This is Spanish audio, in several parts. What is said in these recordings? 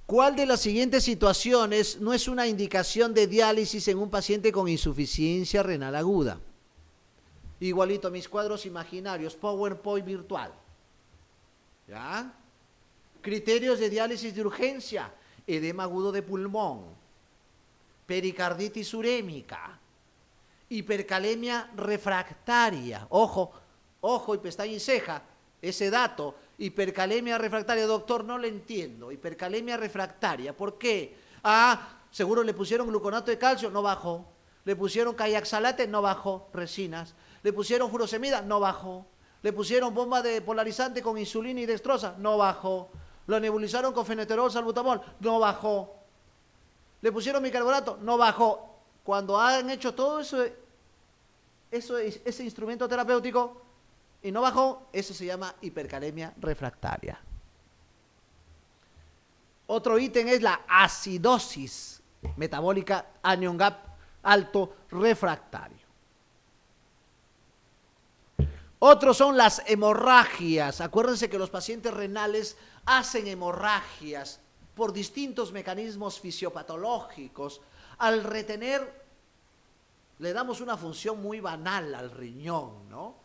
¿Cuál de las siguientes situaciones no es una indicación de diálisis en un paciente con insuficiencia renal aguda? Igualito a mis cuadros imaginarios, PowerPoint virtual. ¿Ya? Criterios de diálisis de urgencia: edema agudo de pulmón, pericarditis urémica, hipercalemia refractaria. Ojo, ojo y pestaña y ceja, ese dato, hipercalemia refractaria, doctor, no lo entiendo. Hipercalemia refractaria, ¿por qué? Ah, seguro le pusieron gluconato de calcio, no bajó. Le pusieron cayaxalate, no bajó, resinas. Le pusieron furosemida, no bajó. Le pusieron bomba de polarizante con insulina y dextrosa, no bajó. Lo nebulizaron con feneterol, salbutamol, no bajó. Le pusieron bicarbonato, no bajó. Cuando han hecho todo ese instrumento terapéutico y no bajó, eso se llama hipercalemia refractaria. Otro ítem es la acidosis metabólica anion gap alto refractario. Otros son las hemorragias. Acuérdense que los pacientes renales hacen hemorragias por distintos mecanismos fisiopatológicos. Al retener, le damos una función muy banal al riñón, ¿no?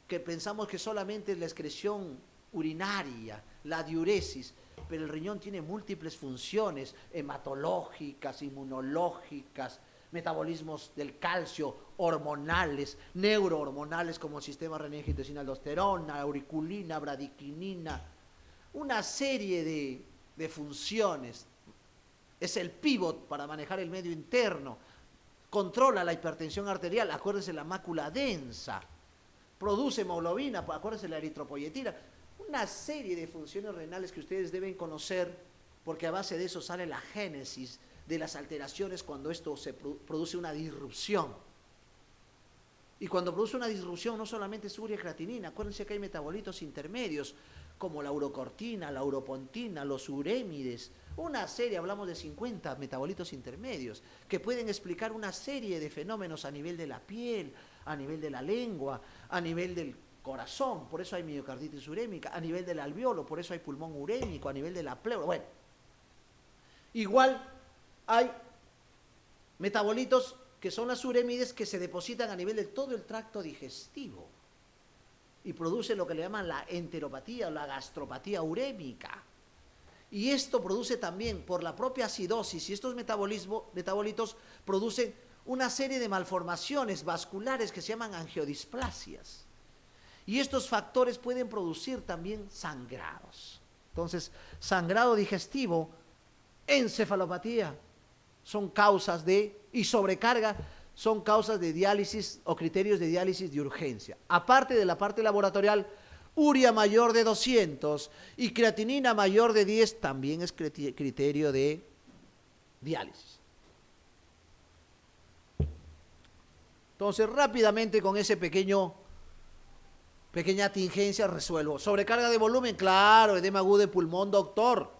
Que pensamos que solamente es la excreción urinaria, la diuresis, pero el riñón tiene múltiples funciones hematológicas, inmunológicas, metabolismos del calcio, hormonales, neurohormonales como el sistema renin-angiotensina aldosterona, auriculina, bradiquinina, una serie de funciones. Es el pivot para manejar el medio interno, controla la hipertensión arterial, acuérdense la mácula densa, produce hemoglobina, acuérdense la eritropoyetina, una serie de funciones renales que ustedes deben conocer, porque a base de eso sale la génesis de las alteraciones cuando esto se produce una disrupción. Y cuando produce una disrupción no solamente es urea y creatinina, acuérdense que hay metabolitos intermedios como la urocortina, la uropontina, los urémides, una serie, hablamos de 50 metabolitos intermedios que pueden explicar una serie de fenómenos a nivel de la piel, a nivel de la lengua, a nivel del corazón, por eso hay miocarditis urémica, a nivel del alveolo, por eso hay pulmón urémico, a nivel de la pleura. Bueno, igual hay metabolitos que son las urémides que se depositan a nivel de todo el tracto digestivo y producen lo que le llaman la enteropatía o la gastropatía urémica. Y esto produce también, por la propia acidosis, y estos metabolitos producen una serie de malformaciones vasculares que se llaman angiodisplasias. Y estos factores pueden producir también sangrados. Entonces, sangrado digestivo, encefalopatía, son causas y sobrecarga son causas de diálisis o criterios de diálisis de urgencia. Aparte de la parte laboratorial, urea mayor de 200 y creatinina mayor de 10 también es criterio de diálisis. Entonces, rápidamente con ese pequeña tingencia resuelvo. Sobrecarga de volumen, claro, edema agudo de pulmón, doctor.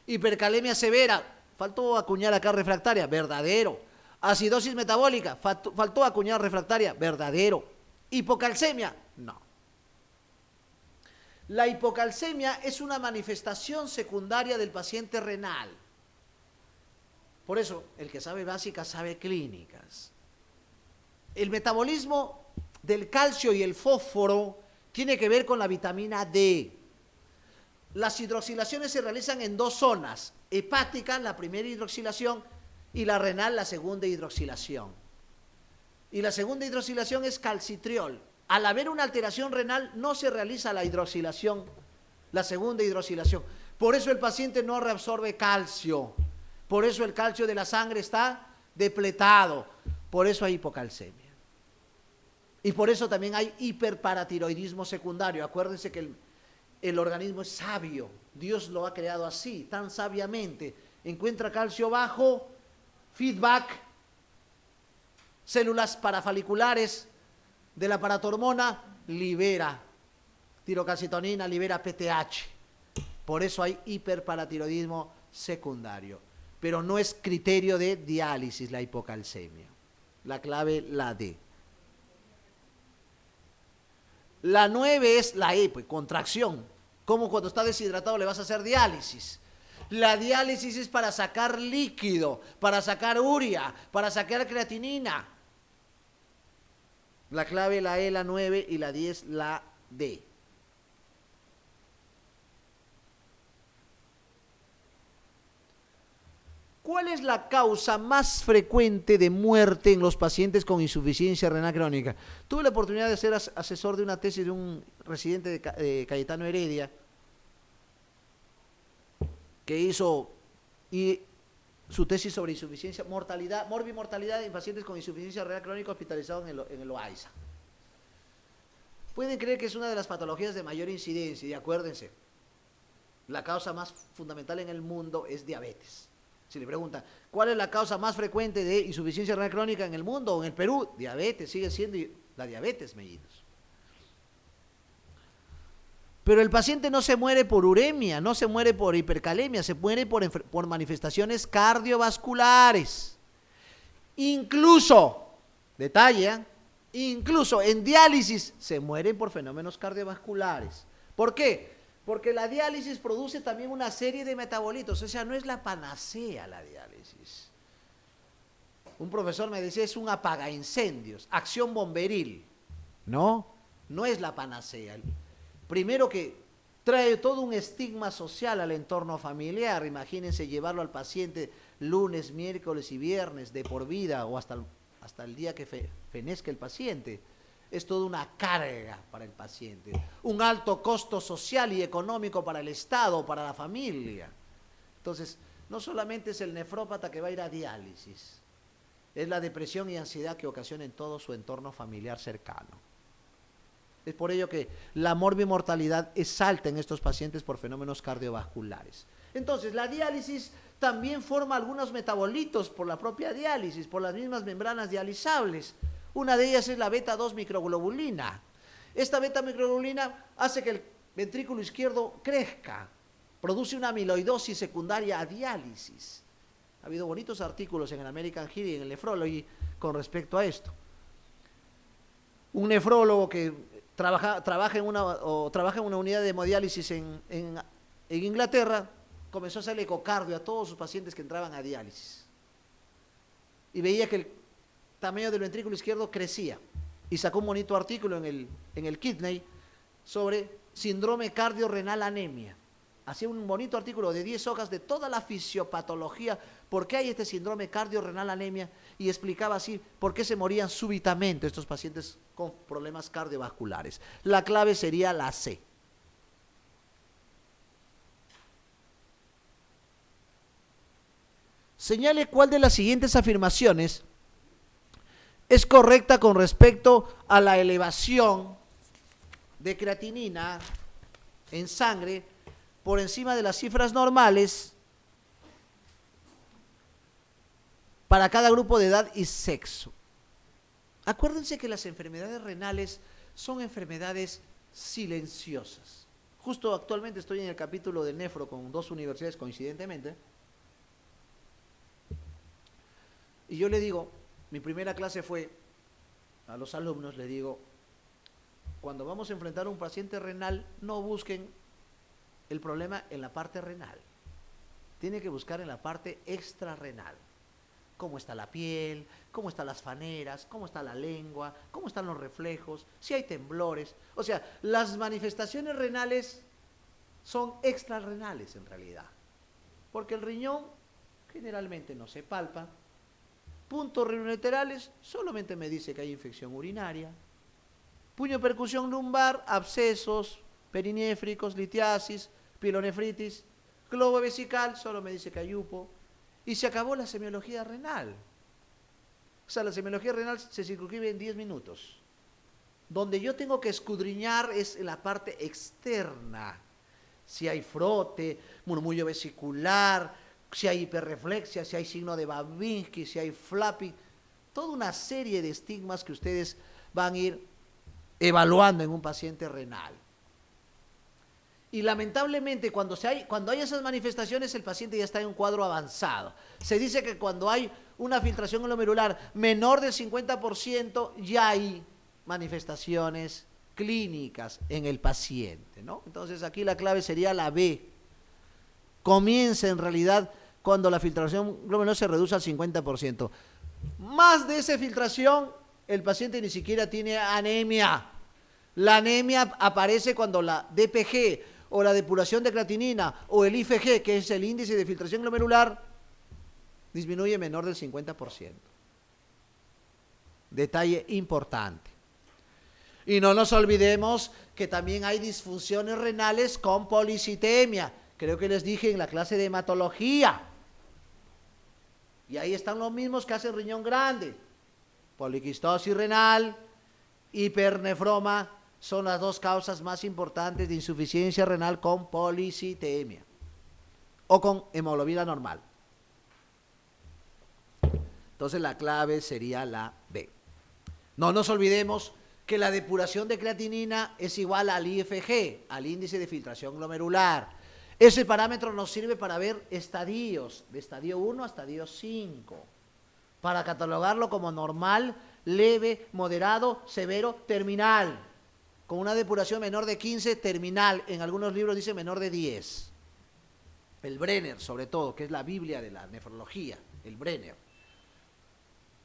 Hipercalemia severa, faltó acuñar acá refractaria, verdadero. Acidosis metabólica, faltó acuñar refractaria, verdadero. Hipocalcemia, no. La hipocalcemia es una manifestación secundaria del paciente renal. Por eso, el que sabe básicas sabe clínicas. El metabolismo del calcio y el fósforo tiene que ver con la vitamina D. Las hidroxilaciones se realizan en dos zonas, hepática, la primera hidroxilación, y la renal, la segunda hidroxilación. Y la segunda hidroxilación es calcitriol. Al haber una alteración renal, no se realiza la hidroxilación, la segunda hidroxilación. Por eso el paciente no reabsorbe calcio. Por eso el calcio de la sangre está depletado. Por eso hay hipocalcemia. Y por eso también hay hiperparatiroidismo secundario. Acuérdense que el organismo es sabio. Dios lo ha creado así, tan sabiamente. Encuentra calcio bajo, feedback, células parafoliculares de la paratormona, libera tirocalcitonina, libera PTH. Por eso hay hiperparatiroidismo secundario. Pero no es criterio de diálisis la hipocalcemia. La clave, la D. La 9 es la E, pues, contracción. ¿Cómo cuando está deshidratado le vas a hacer diálisis? La diálisis es para sacar líquido, para sacar urea, para sacar creatinina. La clave, la E, la 9 y la 10, la D. ¿Cuál es la causa más frecuente de muerte en los pacientes con insuficiencia renal crónica? Tuve la oportunidad de ser asesor de una tesis de un residente de Cayetano Heredia que hizo su tesis sobre insuficiencia, mortalidad, morbimortalidad en pacientes con insuficiencia renal crónica hospitalizados en el OAISA. Pueden creer que es una de las patologías de mayor incidencia, y acuérdense, la causa más fundamental en el mundo es diabetes. Si le preguntan, ¿cuál es la causa más frecuente de insuficiencia renal crónica en el mundo o en el Perú? Diabetes, sigue siendo la diabetes mellitus. Pero el paciente no se muere por uremia, no se muere por hipercalemia, se muere por manifestaciones cardiovasculares. Incluso, detalle, incluso en diálisis se mueren por fenómenos cardiovasculares. ¿Por qué? Porque la diálisis produce también una serie de metabolitos, o sea, no es la panacea la diálisis. Un profesor me decía, es un apagaincendios, acción bomberil. No, no es la panacea. Primero que trae todo un estigma social al entorno familiar. Imagínense llevarlo al paciente lunes, miércoles y viernes de por vida o hasta el día que fenezca el paciente. Es toda una carga para el paciente, un alto costo social y económico para el Estado, para la familia. Entonces, no solamente es el nefrópata que va a ir a diálisis, es la depresión y ansiedad que ocasiona en todo su entorno familiar cercano. Es por ello que la morbimortalidad es alta en estos pacientes por fenómenos cardiovasculares. Entonces, la diálisis también forma algunos metabolitos por la propia diálisis, por las mismas membranas dializables. Una de ellas es la beta-2 microglobulina. Esta beta-microglobulina hace que el ventrículo izquierdo crezca, produce una amiloidosis secundaria a diálisis. Ha habido bonitos artículos en el American Heart y en el Nephrology con respecto a esto. Un nefrólogo que trabaja en una unidad de hemodiálisis en Inglaterra, comenzó a hacerle ecocardio a todos sus pacientes que entraban a diálisis. Y veía que el tamaño del ventrículo izquierdo crecía. Y sacó un bonito artículo en el Kidney sobre síndrome cardiorrenal anemia. Hacía un bonito artículo de 10 hojas de toda la fisiopatología, por qué hay este síndrome cardiorrenal anemia, y explicaba así por qué se morían súbitamente estos pacientes con problemas cardiovasculares. La clave sería la C. Señale cuál de las siguientes afirmaciones es correcta con respecto a la elevación de creatinina en sangre por encima de las cifras normales para cada grupo de edad y sexo. Acuérdense que las enfermedades renales son enfermedades silenciosas. Justo actualmente estoy en el capítulo de nefro con 2 universidades coincidentemente. Y yo le digo, mi primera clase fue, a los alumnos le digo, cuando vamos a enfrentar a un paciente renal, no busquen el problema en la parte renal. Tiene que buscar en la parte extrarrenal. Cómo está la piel, cómo están las faneras, cómo está la lengua, cómo están los reflejos, si hay temblores. O sea, las manifestaciones renales son extrarrenales en realidad. Porque el riñón generalmente no se palpa. Puntos renolaterales solamente me dice que hay infección urinaria. Puño percusión lumbar, abscesos, perinéfricos, litiasis, pielonefritis. Globo vesical solo me dice que hay UPO. Y se acabó la semiología renal. O sea, la semiología renal se circunscribe en 10 minutos. Donde yo tengo que escudriñar es en la parte externa. Si hay frote, murmullo vesicular, si hay hiperreflexia, si hay signo de Babinski, si hay flapping. Toda una serie de estigmas que ustedes van a ir evaluando en un paciente renal. Y lamentablemente cuando hay esas manifestaciones el paciente ya está en un cuadro avanzado. Se dice que cuando hay una filtración glomerular menor del 50% ya hay manifestaciones clínicas en el paciente, ¿no? Entonces aquí la clave sería la B. comienza en realidad cuando la filtración glomerular se reduce al 50%. Más de esa filtración, el paciente ni siquiera tiene anemia. La anemia aparece cuando la DPG o la depuración de creatinina o el IFG, que es el índice de filtración glomerular, disminuye menor del 50%. Detalle importante. Y no nos olvidemos que también hay disfunciones renales con policitemia. Creo que les dije en la clase de hematología. Y ahí están los mismos que hacen riñón grande. Poliquistosis renal, hipernefroma, son las dos causas más importantes de insuficiencia renal con policitemia o con hemoglobina normal. Entonces la clave sería la B. No nos olvidemos que la depuración de creatinina es igual al IFG, al índice de filtración glomerular. Ese parámetro nos sirve para ver estadios, de estadio 1 a estadio 5, para catalogarlo como normal, leve, moderado, severo, terminal. Con una depuración menor de 15, terminal. En algunos libros dice menor de 10. El Brenner, sobre todo, que es la Biblia de la nefrología, el Brenner.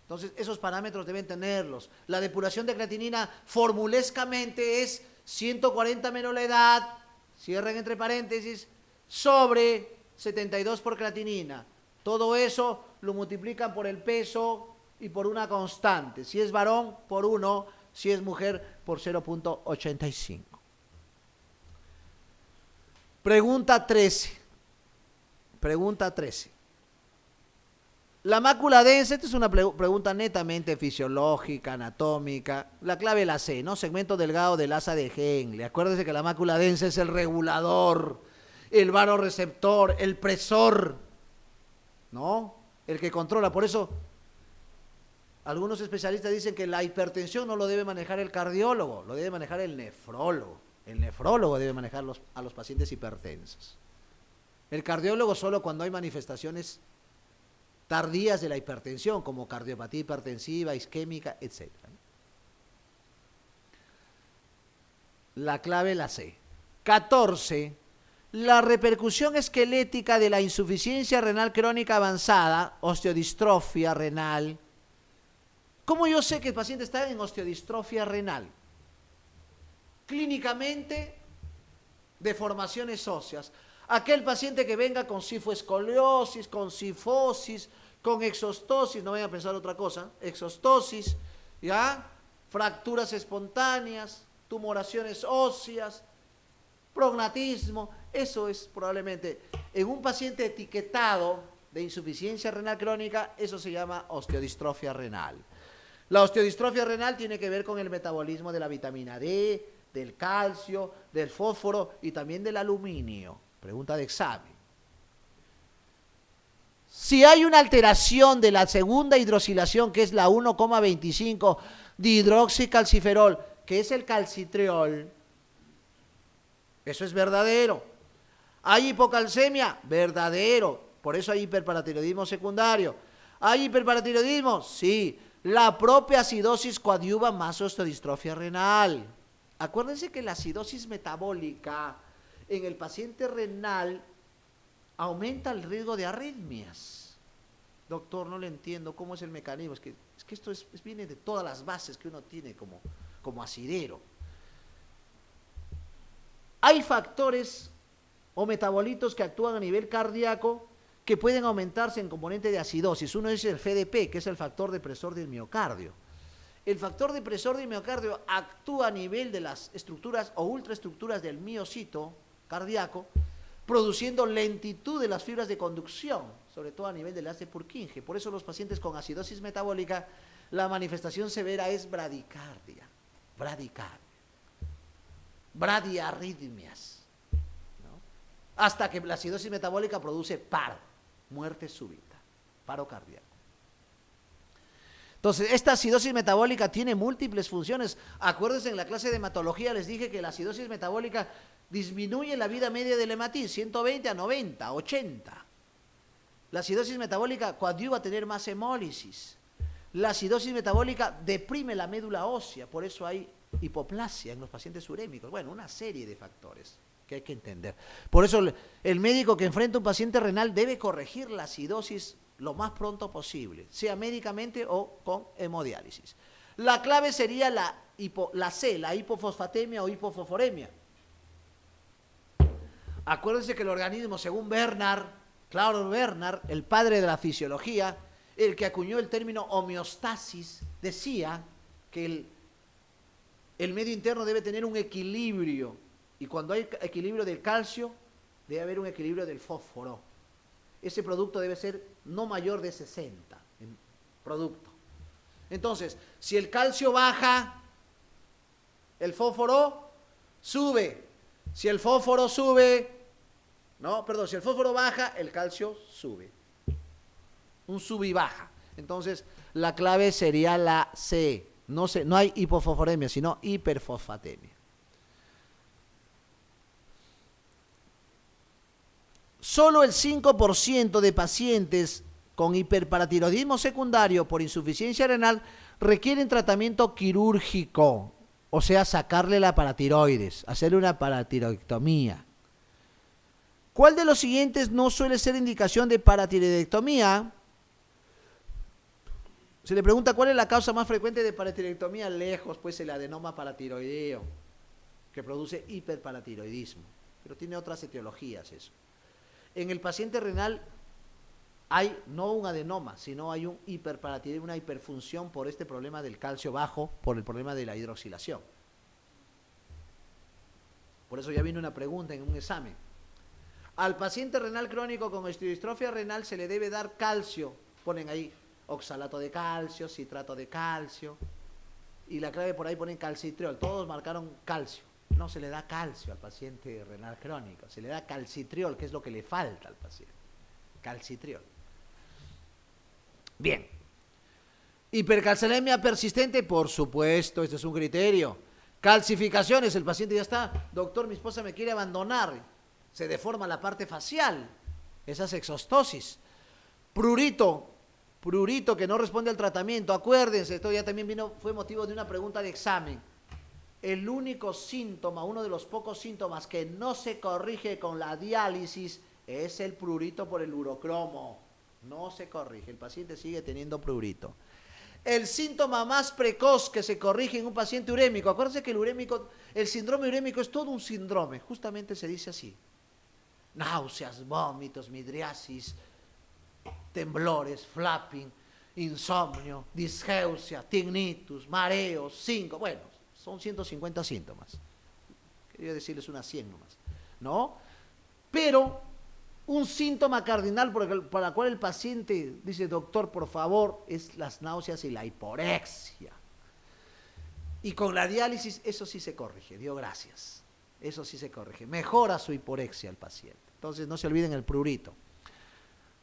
Entonces, esos parámetros deben tenerlos. La depuración de creatinina formulescamente es 140 menos la edad, cierren entre paréntesis, sobre 72 por creatinina. Todo eso lo multiplican por el peso y por una constante. Si es varón, por 1, si es mujer, por 0.85. Pregunta 13. Pregunta 13. La mácula densa, esta es una pregunta netamente fisiológica, anatómica. La clave la C, ¿no? Segmento delgado del asa de Henle. Acuérdense que la mácula densa es el regulador, el vasoreceptor, el presor, ¿no? El que controla. Por eso, algunos especialistas dicen que la hipertensión no lo debe manejar el cardiólogo, lo debe manejar el nefrólogo. El nefrólogo debe manejar a los pacientes hipertensos. El cardiólogo solo cuando hay manifestaciones tardías de la hipertensión, como cardiopatía hipertensiva, isquémica, etc. La clave la C. 14. La repercusión esquelética de la insuficiencia renal crónica avanzada, osteodistrofia renal. ¿Cómo yo sé que el paciente está en osteodistrofia renal? Clínicamente, deformaciones óseas. Aquel paciente que venga con cifoescoliosis, con cifosis, con exostosis, no vayan a pensar otra cosa, exostosis, ¿ya? Fracturas espontáneas, tumoraciones óseas, prognatismo, eso es probablemente, en un paciente etiquetado de insuficiencia renal crónica, eso se llama osteodistrofia renal. La osteodistrofia renal tiene que ver con el metabolismo de la vitamina D, del calcio, del fósforo y también del aluminio. Pregunta de examen. Si hay una alteración de la segunda hidroxilación, que es la 1,25 dihidroxicalciferol, que es el calcitriol, eso es verdadero. ¿Hay hipocalcemia? Verdadero. Por eso hay hiperparatiroidismo secundario. ¿Hay hiperparatiroidismo? Sí. La propia acidosis coadyuva más osteodistrofia renal. Acuérdense que la acidosis metabólica en el paciente renal aumenta el riesgo de arritmias. Doctor, no le entiendo cómo es el mecanismo. Es que esto viene de todas las bases que uno tiene como asidero. Hay factores o metabolitos que actúan a nivel cardíaco que pueden aumentarse en componente de acidosis. Uno es el FDP, que es el factor depresor del miocardio. El factor depresor del miocardio actúa a nivel de las estructuras o ultraestructuras del miocito cardíaco, produciendo lentitud de las fibras de conducción, sobre todo a nivel del haz de Purkinje. Por eso los pacientes con acidosis metabólica, la manifestación severa es bradicardia, bradiarritmias, ¿no? Hasta que la acidosis metabólica produce paro, muerte súbita, paro cardíaco. Entonces, esta acidosis metabólica tiene múltiples funciones. Acuérdense, en la clase de hematología les dije que la acidosis metabólica disminuye la vida media del hematín, 120 a 90, 80. La acidosis metabólica coadyuva a tener más hemólisis. La acidosis metabólica deprime la médula ósea, por eso hay hipoplasia en los pacientes urémicos. Bueno, una serie de factores que hay que entender. Por eso el médico que enfrenta a un paciente renal debe corregir la acidosis lo más pronto posible, sea médicamente o con hemodiálisis. La clave sería la C, la hipofosfatemia o hipofosforemia. Acuérdense que el organismo, según Bernard, Claude Bernard, el padre de la fisiología, el que acuñó el término homeostasis, decía que el medio interno debe tener un equilibrio, y cuando hay equilibrio del calcio, debe haber un equilibrio del fósforo. Ese producto debe ser no mayor de 60 en producto. Entonces, si el calcio baja, el fósforo sube. Si el fósforo sube, si el fósforo baja, el calcio sube. Un sube y baja. Entonces, la clave sería la C. No hay hipofosforemia, sino hiperfosfatemia. Solo el 5% de pacientes con hiperparatiroidismo secundario por insuficiencia renal requieren tratamiento quirúrgico, o sea, sacarle la paratiroides, hacerle una paratiroidectomía. ¿Cuál de los siguientes no suele ser indicación de paratiroidectomía? Se le pregunta cuál es la causa más frecuente de paratiroidectomía, lejos, pues el adenoma paratiroideo, que produce hiperparatiroidismo, pero tiene otras etiologías eso. En el paciente renal hay no un adenoma, sino hay un hiperparatiroidismo, una hiperfunción por este problema del calcio bajo, por el problema de la hidroxilación. Por eso ya viene una pregunta en un examen. Al paciente renal crónico con esteroidistrofia renal se le debe dar calcio, ponen ahí oxalato de calcio, citrato de calcio, y la clave por ahí ponen calcitriol, todos marcaron calcio. No se le da calcio al paciente renal crónico, se le da calcitriol, que es lo que le falta al paciente. Calcitriol. Bien. Hipercalcinemia persistente, por supuesto, este es un criterio. Calcificaciones, el paciente ya está, doctor, mi esposa me quiere abandonar, se deforma la parte facial, esa es exostosis. Prurito que no responde al tratamiento, acuérdense, esto ya también fue motivo de una pregunta de examen. El único síntoma, uno de los pocos síntomas que no se corrige con la diálisis es el prurito por el urocromo. No se corrige, el paciente sigue teniendo prurito. El síntoma más precoz que se corrige en un paciente urémico, acuérdense que el síndrome urémico es todo un síndrome, justamente se dice así. Náuseas, vómitos, midriasis, temblores, flapping, insomnio, disgeusia, tinnitus, mareos, bueno, son 150 síntomas. Quería decirles unas 100 nomás, ¿no? Pero un síntoma cardinal para el cual el paciente dice, doctor, por favor, es las náuseas y la hiporexia. Y con la diálisis eso sí se corrige, Dios gracias. Eso sí se corrige, mejora su hiporexia el paciente. Entonces no se olviden el prurito.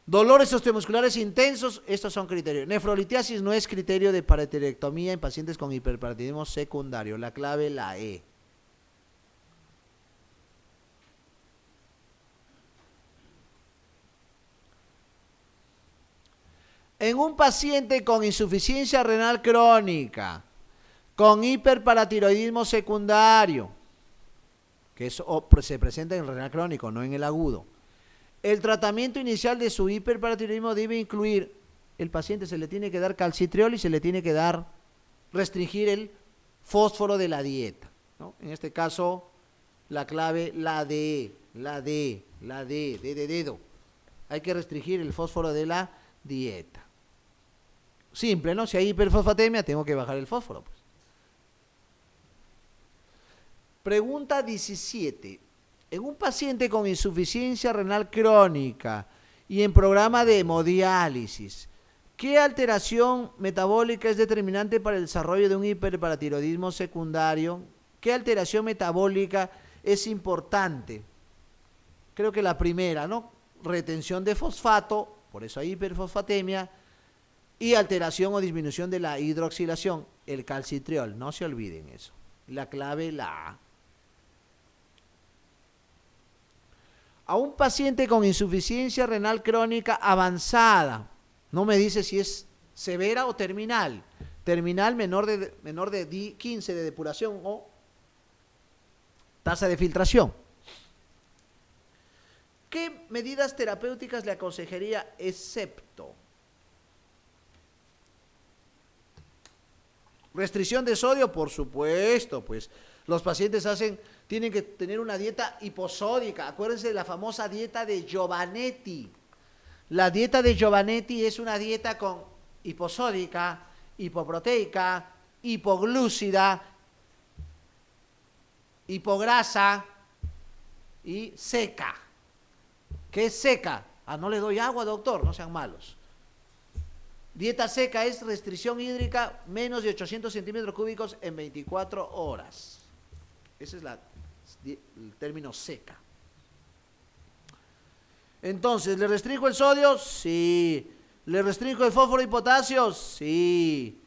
Dolores osteomusculares intensos, estos son criterios. Nefrolitiasis no es criterio de paratiroidectomía en pacientes con hiperparatiroidismo secundario. La clave, la E. En un paciente con insuficiencia renal crónica, con hiperparatiroidismo secundario, que eso se presenta en el renal crónico, no en el agudo, el tratamiento inicial de su hiperparatiroidismo debe incluir, el paciente se le tiene que dar calcitriol y se le tiene que restringir el fósforo de la dieta, ¿no? En este caso, la clave, la D de dedo. Hay que restringir el fósforo de la dieta. Simple, ¿no? Si hay hiperfosfatemia, tengo que bajar el fósforo, pues. Pregunta 17. En un paciente con insuficiencia renal crónica y en programa de hemodiálisis, ¿qué alteración metabólica es determinante para el desarrollo de un hiperparatiroidismo secundario? ¿Qué alteración metabólica es importante? Creo que la primera, ¿no? Retención de fosfato, por eso hay hiperfosfatemia, y alteración o disminución de la hidroxilación, el calcitriol, no se olviden eso. La clave, la A. A un paciente con insuficiencia renal crónica avanzada, no me dice si es severa o terminal, menor de 15 de depuración o tasa de filtración. ¿Qué medidas terapéuticas le aconsejaría excepto restricción de sodio? Por supuesto, pues los pacientes tienen que tener una dieta hiposódica. Acuérdense de la famosa dieta de Giovanetti. La dieta de Giovanetti es una dieta con hiposódica, hipoproteica, hipoglúcida, hipograsa y seca. ¿Qué es seca? Ah, no le doy agua, doctor, no sean malos. Dieta seca es restricción hídrica menos de 800 centímetros cúbicos en 24 horas. Ese es el término seca. Entonces, ¿le restringo el sodio? Sí. ¿Le restringo el fósforo y potasio? Sí.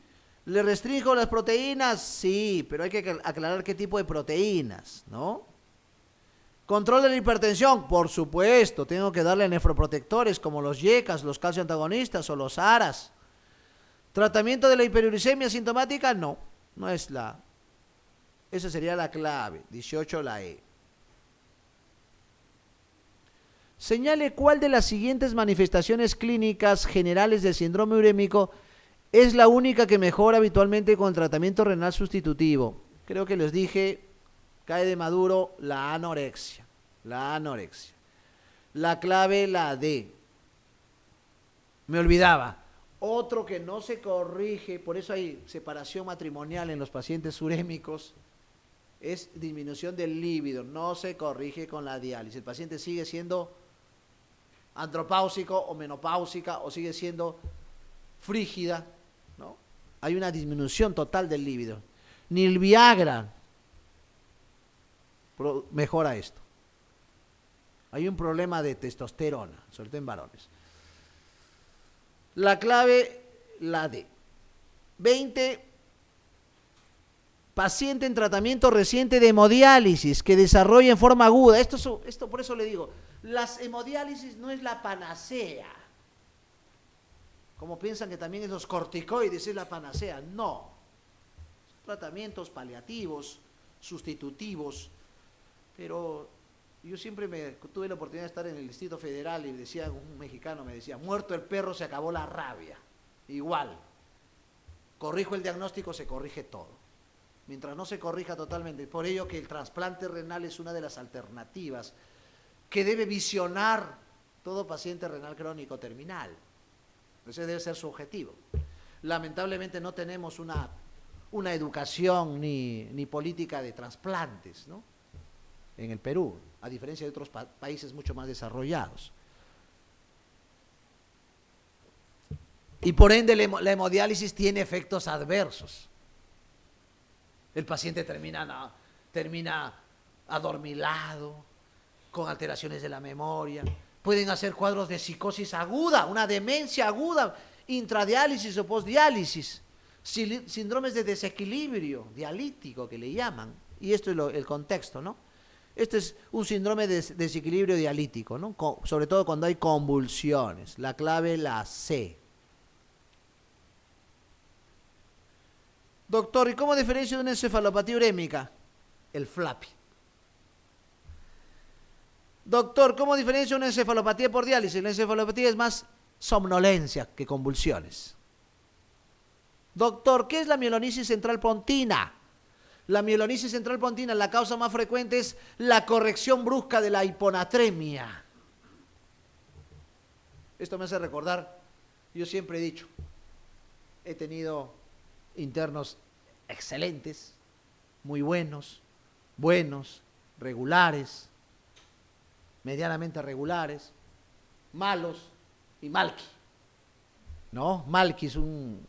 ¿Le restringo las proteínas? Sí, pero hay que aclarar qué tipo de proteínas, ¿no? ¿Control de la hipertensión? Por supuesto, tengo que darle nefroprotectores como los YECAS, los calcio antagonistas o los ARAs. ¿Tratamiento de la hiperuricemia sintomática? No, no es esa sería la clave, 18 la E. Señale cuál de las siguientes manifestaciones clínicas generales del síndrome urémico es la única que mejora habitualmente con tratamiento renal sustitutivo. Creo que les dije, cae de maduro la anorexia. La anorexia. La clave, la D. Me olvidaba. Otro que no se corrige, por eso hay separación matrimonial en los pacientes urémicos, es disminución del líbido. No se corrige con la diálisis. El paciente sigue siendo andropáusico o menopáusica o sigue siendo frígida, ¿no? Hay una disminución total del líbido. Ni el Viagra mejora esto. Hay un problema de testosterona, sobre todo en varones. La clave, la D. 20. Paciente en tratamiento reciente de hemodiálisis que desarrolla en forma aguda. Esto por eso le digo, las hemodiálisis no es la panacea. Como piensan que también es los corticoides es la panacea. No. Tratamientos paliativos, sustitutivos. Pero yo siempre tuve la oportunidad de estar en el Distrito Federal y decía, un mexicano me decía, muerto el perro se acabó la rabia. Igual. Corrijo el diagnóstico, se corrige todo. Mientras no se corrija totalmente. Por ello que el trasplante renal es una de las alternativas que debe visionar todo paciente renal crónico terminal. Ese debe ser su objetivo. Lamentablemente no tenemos una educación ni política de trasplantes, ¿no? En el Perú, a diferencia de otros países mucho más desarrollados. Y por ende la hemodiálisis tiene efectos adversos. El paciente termina adormilado, con alteraciones de la memoria. Pueden hacer cuadros de psicosis aguda, una demencia aguda, intradiálisis o postdiálisis, síndromes de desequilibrio dialítico que le llaman. Y esto es el contexto, ¿no? Este es un síndrome de desequilibrio dialítico, ¿no? Sobre todo cuando hay convulsiones. La clave, la C. Doctor, ¿y cómo diferencia de una encefalopatía urémica? El FLAPI. Doctor, ¿cómo diferencia una encefalopatía por diálisis? La encefalopatía es más somnolencia que convulsiones. Doctor, ¿qué es la mielonisis central pontina? La mielonisis central pontina, la causa más frecuente es la corrección brusca de la hiponatremia. Esto me hace recordar, yo siempre he dicho, he tenido internos excelentes, muy buenos, regulares, medianamente regulares, malos y Malqui. ¿No? Malqui es un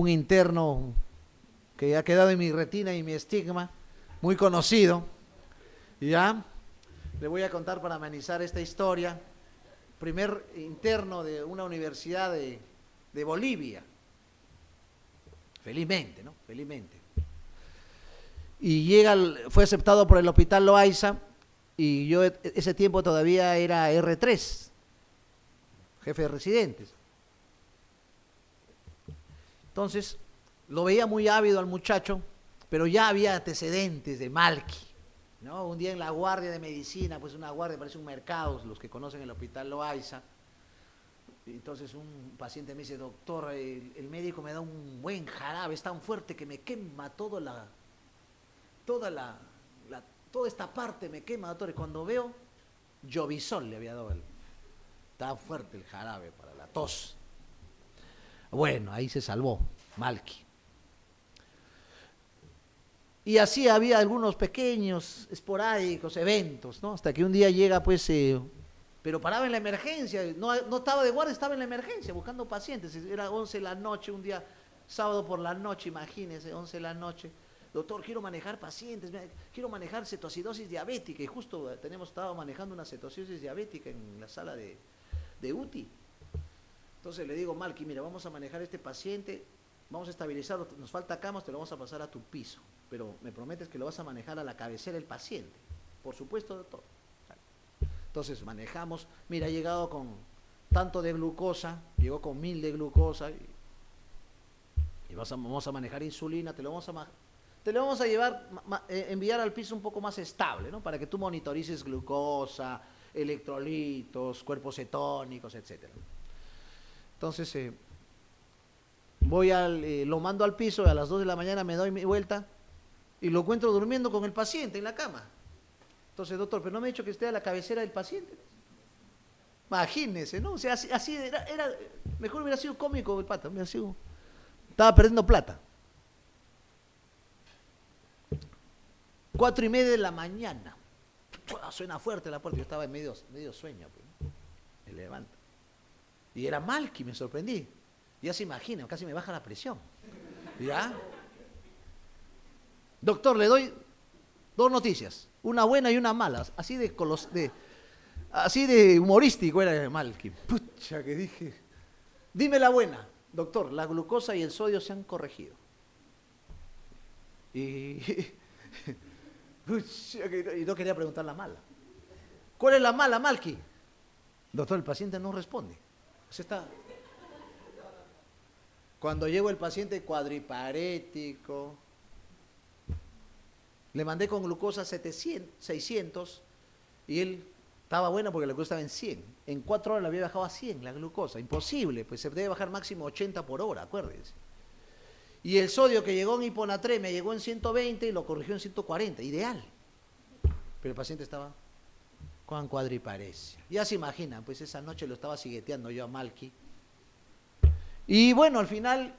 interno que ha quedado en mi retina y mi estigma, muy conocido. ¿Ya? Le voy a contar para amenizar esta historia. Primer interno de una universidad de Bolivia. Felizmente, ¿no? Felizmente. Y fue aceptado por el Hospital Loaiza, y yo ese tiempo todavía era R3, jefe de residentes. Entonces, lo veía muy ávido al muchacho, pero ya había antecedentes de Malqui. ¿no? Un día en la guardia de medicina, pues una guardia parece un mercado, los que conocen el hospital Loaiza. Entonces un paciente me dice, doctor, el médico me da un buen jarabe, es tan fuerte que me quema toda toda esta parte me quema, doctor. Y cuando veo, Jovisol le había dado estaba fuerte el jarabe para la tos. Bueno, ahí se salvó Malky. Y así había algunos pequeños, esporádicos eventos, ¿no? Hasta que un día llega, pues, pero paraba en la emergencia, no estaba de guardia, estaba en la emergencia buscando pacientes. Era 11 de la noche, un día, sábado por la noche, imagínense, 11 de la noche. Doctor, quiero manejar pacientes, quiero manejar cetoacidosis diabética. Y justo estado manejando una cetoacidosis diabética en la sala de UTI. Entonces le digo, Malky, mira, vamos a manejar este paciente, vamos a estabilizarlo, nos falta camas, te lo vamos a pasar a tu piso, pero me prometes que lo vas a manejar a la cabecera del paciente. Por supuesto, doctor. Entonces manejamos, mira, ha llegado con tanto de glucosa, llegó con 1000 de glucosa, y vamos a manejar insulina, te lo vamos a enviar al piso un poco más estable, ¿no? Para que tú monitorices glucosa, electrolitos, cuerpos cetónicos, etcétera. Entonces, lo mando al piso, a las 2 de la mañana me doy mi vuelta y lo encuentro durmiendo con el paciente en la cama. Entonces, doctor, pero no me ha dicho que esté a la cabecera del paciente. Imagínese, ¿no? O sea, así era, mejor hubiera sido cómico el pata, estaba perdiendo plata. 4:30 de la mañana. Suena fuerte la puerta, yo estaba en medio sueño, pues. Me levanta. Y era Malky, me sorprendí. Ya se imagina, casi me baja la presión. ¿Ya? Doctor, le doy 2 noticias, una buena y una mala, así de humorístico era Malky. Pucha, que dije. Dime la buena, doctor, la glucosa y el sodio se han corregido. Y no quería preguntar la mala. ¿Cuál es la mala, Malky? Doctor, el paciente no responde. Cuando llegó el paciente cuadriparético, le mandé con glucosa 600 y él estaba bueno porque la glucosa estaba en 100. En 4 horas la había bajado a 100 la glucosa. Imposible, pues se debe bajar máximo 80 por hora, acuérdense. Y el sodio que llegó en hiponatremia llegó en 120 y lo corrigió en 140, ideal. Pero el paciente estaba con cuadriparesia. Ya se imaginan, pues esa noche lo estaba sigueteando yo a Malky. Y bueno, al final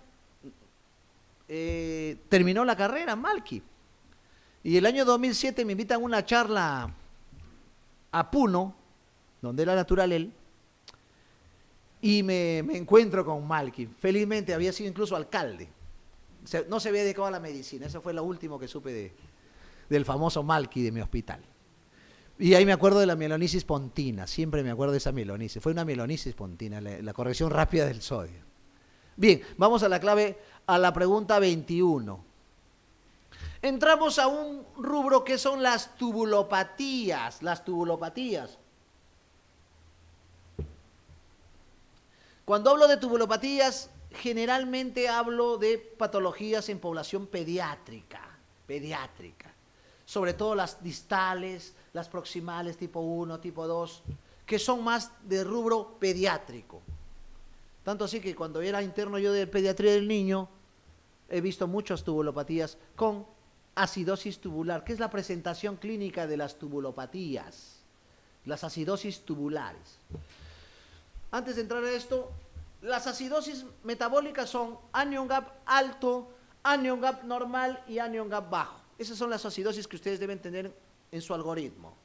terminó la carrera Malky. Y el año 2007 me invitan a una charla a Puno, donde era natural él, y me encuentro con Malky. Felizmente había sido incluso alcalde. No se había dedicado a la medicina, eso fue lo último que supe del famoso Malky de mi hospital. Y ahí me acuerdo de la mielonisis pontina, siempre me acuerdo de esa mielonisis. Fue una mielonisis pontina, la corrección rápida del sodio. Bien, vamos a la pregunta 21. Entramos a un rubro que son las tubulopatías. Las tubulopatías. Cuando hablo de tubulopatías, generalmente hablo de patologías en población pediátrica. Sobre todo las distales, las proximales tipo 1, tipo 2, que son más de rubro pediátrico. Tanto así que cuando era interno yo de pediatría del niño, he visto muchas tubulopatías con acidosis tubular, que es la presentación clínica de las tubulopatías, las acidosis tubulares. Antes de entrar a esto, las acidosis metabólicas son anion gap alto, anion gap normal y anion gap bajo. Esas son las acidosis que ustedes deben tener en su algoritmo.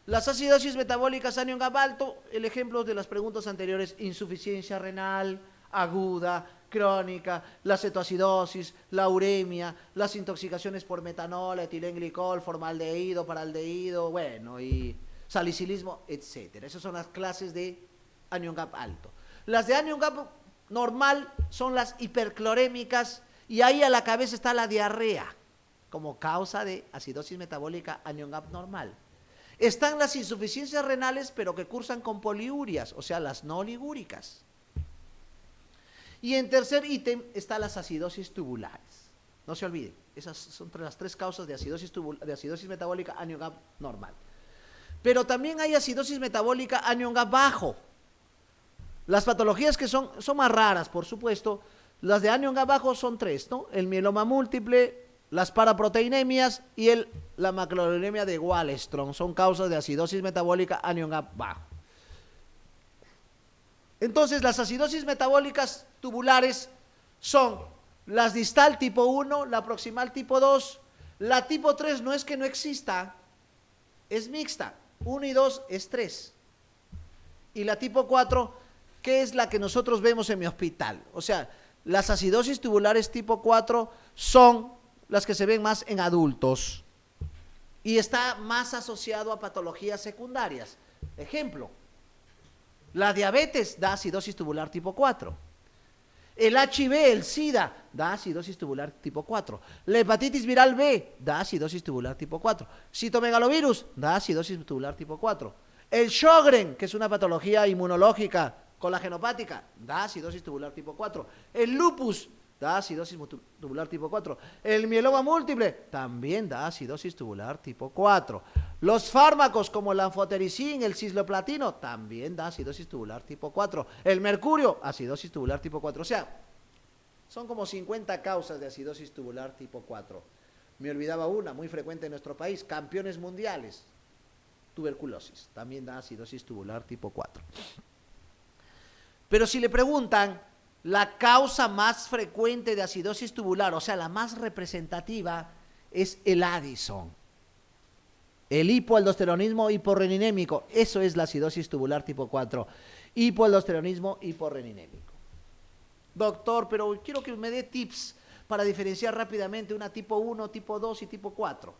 Las acidosis metabólicas anion gap alto, el ejemplo de las preguntas anteriores, insuficiencia renal aguda, crónica, la cetoacidosis, la uremia, las intoxicaciones por metanol, etilenglicol, formaldehído, paraldehído, bueno, y salicilismo, etcétera. Esas son las clases de anion gap alto. Las de anion gap normal son las hiperclorémicas y ahí a la cabeza está la diarrea como causa de acidosis metabólica anion gap normal. Están las insuficiencias renales, pero que cursan con poliurias, o sea, las no ligúricas. Y en tercer ítem están las acidosis tubulares. No se olviden, esas son las tres causas de acidosis metabólica anion gap normal. Pero también hay acidosis metabólica anion gap bajo. Las patologías que son más raras, por supuesto, las de anion gap bajo son tres, ¿no? El mieloma múltiple, las paraproteinemias y la macroglobulinemia de Waldenström son causas de acidosis metabólica anion gap bajo. Entonces, las acidosis metabólicas tubulares son las distal tipo 1, la proximal tipo 2, la tipo 3 no es que no exista, es mixta, 1 y 2 es 3. Y la tipo 4, que es la que nosotros vemos en mi hospital. O sea, las acidosis tubulares tipo 4 son las que se ven más en adultos y está más asociado a patologías secundarias. Ejemplo, la diabetes da acidosis tubular tipo 4. El HIV, el SIDA, da acidosis tubular tipo 4. La hepatitis viral B da acidosis tubular tipo 4. Citomegalovirus da acidosis tubular tipo 4. El Sjögren, que es una patología inmunológica colagenopática, da acidosis tubular tipo 4. El lupus da acidosis tubular tipo 4. El mieloma múltiple también da acidosis tubular tipo 4. Los fármacos como la anfotericin, el cisloplatino, también da acidosis tubular tipo 4. El mercurio, acidosis tubular tipo 4. O sea, son como 50 causas de acidosis tubular tipo 4. Me olvidaba una, muy frecuente en nuestro país, campeones mundiales, tuberculosis, también da acidosis tubular tipo 4. Pero si le preguntan, la causa más frecuente de acidosis tubular, o sea, la más representativa, es el Addison. El hipoaldosteronismo hiporreninémico, eso es la acidosis tubular tipo 4. Hipoaldosteronismo hiporreninémico. Doctor, pero quiero que me dé tips para diferenciar rápidamente una tipo 1, tipo 2 y tipo 4.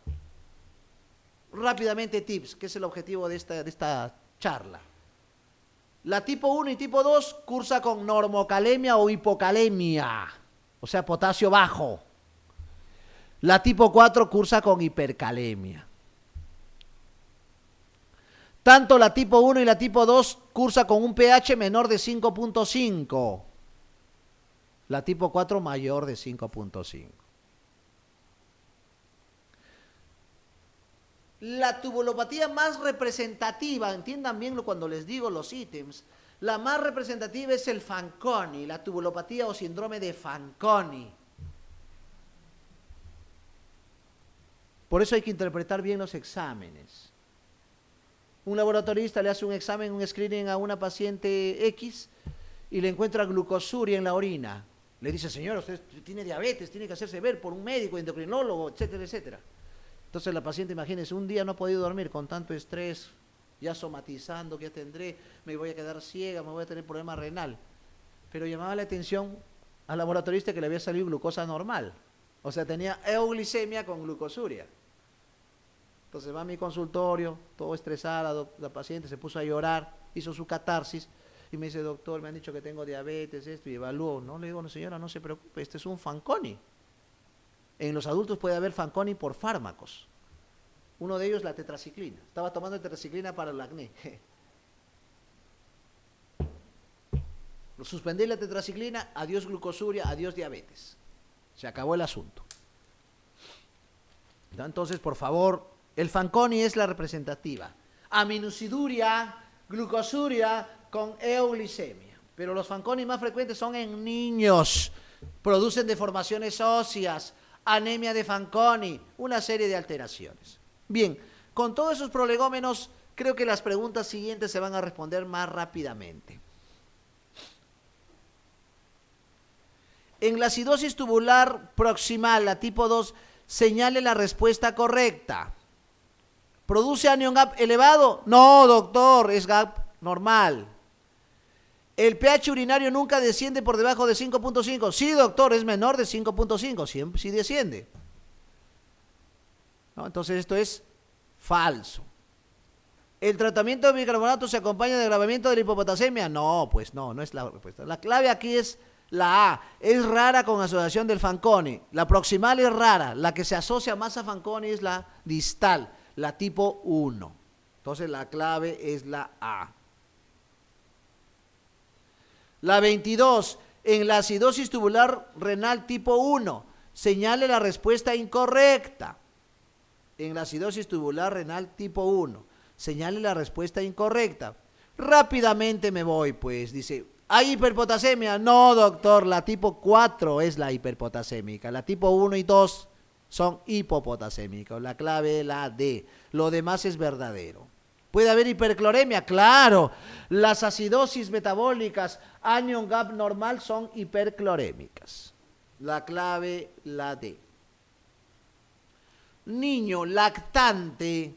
Rápidamente tips, que es el objetivo de esta charla. La tipo 1 y tipo 2 cursa con normocalemia o hipocalemia, o sea, potasio bajo. La tipo 4 cursa con hipercalemia. Tanto la tipo 1 y la tipo 2 cursa con un pH menor de 5.5. La tipo 4 mayor de 5.5. La tubulopatía más representativa, entiendan bien cuando les digo los ítems, la más representativa es el Fanconi, la tubulopatía o síndrome de Fanconi. Por eso hay que interpretar bien los exámenes. Un laboratorista le hace un examen, un screening a una paciente X y le encuentra glucosuria en la orina. Le dice, señor, usted tiene diabetes, tiene que hacerse ver por un médico, endocrinólogo, etcétera, etcétera. Entonces la paciente, imagínense, un día no ha podido dormir con tanto estrés, ya somatizando, que ya tendré, me voy a quedar ciega, me voy a tener problema renal. Pero llamaba la atención al laboratorista que le había salido glucosa normal. O sea, tenía euglicemia con glucosuria. Entonces va a mi consultorio, todo estresada, la paciente se puso a llorar, hizo su catarsis y me dice, doctor, me han dicho que tengo diabetes, esto, y evalúo. No, le digo, no señora, no se preocupe, este es un Fanconi. En los adultos puede haber Fanconi por fármacos. Uno de ellos la tetraciclina. Estaba tomando tetraciclina para el acné. Suspendí la tetraciclina, adiós glucosuria, adiós diabetes. Se acabó el asunto. Entonces, por favor, el Fanconi es la representativa. Aminuciduria, glucosuria con euglicemia. Pero los Fanconi más frecuentes son en niños. Producen deformaciones óseas, anemia de Fanconi, una serie de alteraciones. Bien, con todos esos prolegómenos, creo que las preguntas siguientes se van a responder más rápidamente. En la acidosis tubular proximal, la tipo 2, señale la respuesta correcta. ¿Produce anion gap elevado? No, doctor, es gap normal. ¿El pH urinario nunca desciende por debajo de 5.5? Sí, doctor, es menor de 5.5, sí desciende. ¿No? Entonces esto es falso. ¿El tratamiento de bicarbonato se acompaña de agravamiento de la hipopotasemia? No, pues no es la respuesta. La clave aquí es la A. Es rara con asociación del Fanconi. La proximal es rara. La que se asocia más a Fanconi es la distal, la tipo 1. Entonces la clave es la A. La 22, en la acidosis tubular renal tipo 1, Señale la respuesta incorrecta. En la acidosis tubular renal tipo 1. Señale la respuesta incorrecta. Rápidamente me voy, pues, dice, ¿hay hiperpotasemia? No, doctor, la tipo 4 es la hiperpotasémica. La tipo 1 y 2 son hipopotasémicas. La clave es la D. Lo demás es verdadero. ¿Puede haber hipercloremia? Claro. Las acidosis metabólicas anion gap normal son hiperclorémicas. La clave, la D. Niño lactante